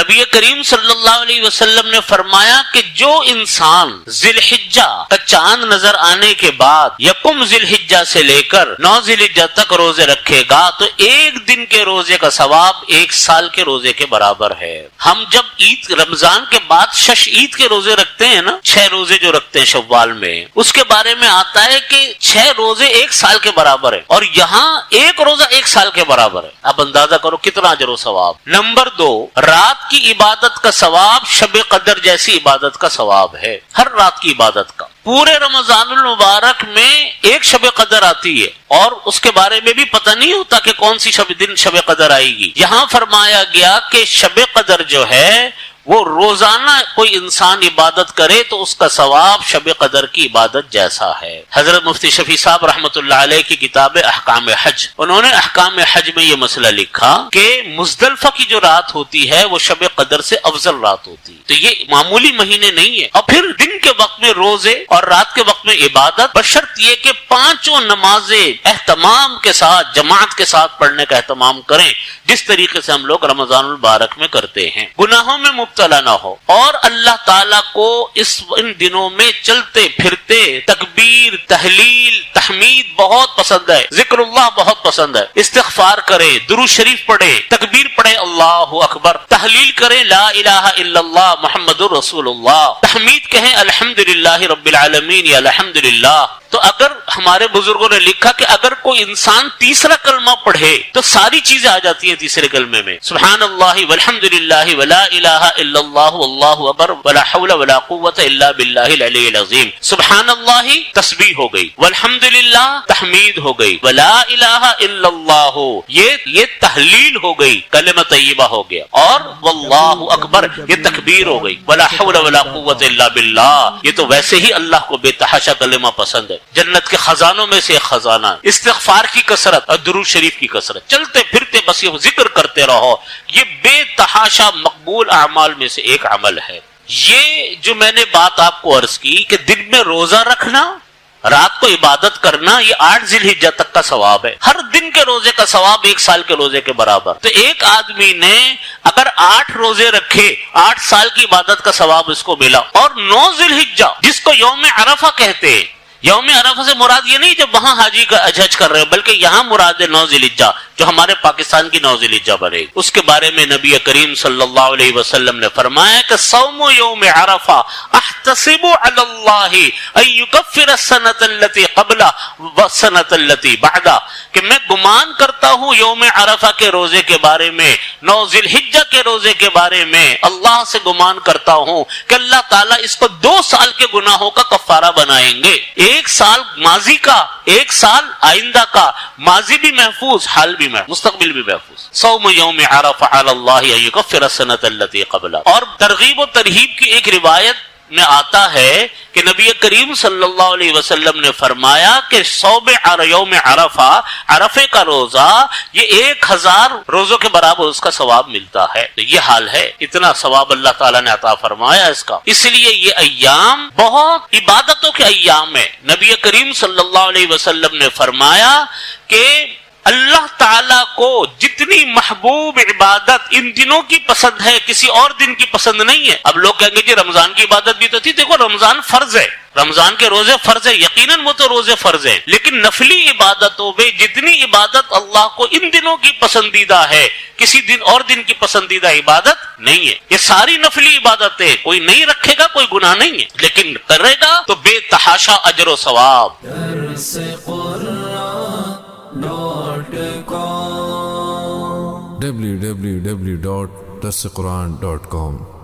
نبی کریم صلی اللہ علیہ وسلم نے فرمایا کہ جو انسان ذی الحجہ کا چاند نظر آنے کے بعد یکم ذی الحجہ سے لے کر 9 ذی الحجہ تک روزے رکھے گا تو ایک دن کے روزے کا ثواب 1 سال کے روزے کے برابر ہے۔ ہم جب عید رمضان کے بعد شش عید کے روزے رکھتے ہیں نا، 6 روزے جو رکھتے ہیں شوال میں، اس کے بارے میں آتا ہے کہ 6 روزے 1 سال کے برابر ہے، اور یہاں ایک روزہ 1 سال کے برابر ہے۔ اب اندازہ کرو کتنا اجر و ثواب۔ نمبر 2، رات کی عبادت کا ثواب شب قدر جیسی عبادت کا ثواب ہے، ہر رات کی عبادت کا۔ پورے رمضان المبارک میں ایک شب قدر آتی ہے اور اس کے بارے میں بھی پتہ نہیں ہوتا کہ کون سی دن شب قدر آئے گی۔ یہاں فرمایا گیا کہ شب قدر جو ہے وہ روزانہ کوئی انسان عبادت کرے تو اس کا ثواب شب قدر کی عبادت جیسا ہے۔ حضرت مفتی شفیع صاحب رحمۃ اللہ علیہ کی کتاب احکام حج، انہوں نے احکام حج میں یہ مسئلہ لکھا کہ مزدلفہ کی جو رات ہوتی ہے وہ شب قدر سے افضل رات ہوتی ہے، تو یہ معمولی مہینے نہیں ہے۔ اور پھر دن کے وقت میں روزے اور رات کے وقت میں عبادت، بشرط یہ کہ 5 نمازیں اہتمام کے ساتھ جماعت کے ساتھ پڑھنے کا اہتمام کریں، جس طریقے سے ہم لوگ رمضان المبارک میں کرتے ہیں، گناہوں میں مبتلا نہ ہو، اور اللہ تعالیٰ کو ان دنوں میں چلتے پھرتے تکبیر، تحلیل، تحمید بہت پسند ہے، ذکر اللہ بہت پسند ہے۔ استغفار کرے، درود شریف پڑھے، تکبیر پڑھے اللہ اکبر، تحلیل کرے لا الہ الا اللہ محمد الرسول اللہ، تحمید کہیں الحمدللہ رب العالمین یا الحمدللہ۔ تو اگر ہمارے بزرگوں نے لکھا کہ اگر کوئی انسان تیسرا کلمہ پڑھے تو ساری چیزیں آ جاتی ہیں تیسرے کلمے میں، سبحان اللہ والحمدللہ ولا الہ الا اللہ واللہ اکبر ولا حول ولا قوت الا باللہ العلی العظیم۔ سبحان اللہ تسبیح ہو گئی، والحمدللہ تحمید ہو گئی، ولا الہ الا اللہ یہ تحلیل ہو گئی، کلمہ طیبہ ہو گیا، اور واللہ اکبر یہ تکبیر ہو گئی، ولا حول ولا قوت الا باللہ یہ تو ویسے ہی اللہ کو بے تحاشا کلمہ پسند ہے، جنت کے خزانوں میں سے ایک خزانہ ہے۔ استغفار کی کثرت اور درود شریف کی کثرت، چلتے پھرتے بس یہ ذکر کرتے رہو، یہ بے تحاشا مقبول اعمال میں سے ایک عمل ہے۔ یہ جو میں نے بات آپ کو عرض کی کہ دن میں روزہ رکھنا، رات کو عبادت کرنا، یہ 8 ذی الحجہ تک کا ثواب ہے، ہر دن کے روزے کا ثواب 1 سال کے روزے کے برابر۔ تو ایک آدمی نے اگر 8 روزے رکھے، 8 سال کی عبادت کا ثواب اس کو ملا۔ اور 9 ذی الحجہ جس کو یوم عرفہ کہتے ہیں، یوم عرفہ سے مراد یہ نہیں جب وہاں حاجی کا حج کر رہے ہو، بلکہ یہاں مراد ہے 9 ذی الحجہ جو ہمارے پاکستان کی 9 ذی الحجہ بنے، اس کے بارے میں نبی کریم صلی اللہ علیہ وسلم نے فرمایا کہ صوم یوم عرفہ احتسب علی اللہ ان یکفر السنۃ التي قبلہ والسنۃ التي بعدہ، کہ میں گمان کرتا ہوں یوم عرفہ کے روزے کے بارے میں، 9 ذی الحجہ کے روزے کے بارے میں اللہ سے گمان کرتا ہوں کہ اللہ تعالیٰ اس کو 2 سال کے گناہوں کا کفارہ بنائیں گے، 1 سال ماضی کا، 1 سال آئندہ کا، ماضی بھی محفوظ، حال بھی محفوظ، مستقبل بھی محفوظ۔ صوم یوم عرفہ علی اللہ ان یکفر السنۃ التي قبلہ۔ اور ترغیب و ترہیب کی ایک روایت میں آتا ہے کہ نبی کریم صلی اللہ علیہ وسلم نے فرمایا کہ صوم یوم عرفہ، عرفے کا روزہ، یہ 1000 روزوں کے برابر اس کا ثواب ملتا ہے۔ تو یہ حال ہے، اتنا ثواب اللہ تعالیٰ نے عطا فرمایا اس کا۔ اس لیے یہ ایام بہت عبادتوں کے ایام ہے۔ نبی کریم صلی اللہ علیہ وسلم نے فرمایا کہ اللہ تعالیٰ کو جتنی محبوب عبادت ان دنوں کی پسند ہے کسی اور دن کی پسند نہیں ہے۔ اب لوگ کہیں گے جی رمضان کی عبادت بھی تو تھی، دیکھو رمضان فرض ہے، رمضان کے روزے فرض ہے، یقیناً وہ تو روزے فرض ہے، لیکن نفلی عبادتوں میں جتنی عبادت اللہ کو ان دنوں کی پسندیدہ ہے کسی دن اور دن کی پسندیدہ عبادت نہیں ہے۔ یہ ساری نفلی عبادتیں کوئی نہیں رکھے گا کوئی گناہ نہیں ہے، لیکن کرے گا تو بے تحاشا اجر و ثواب۔ www.darsequran.com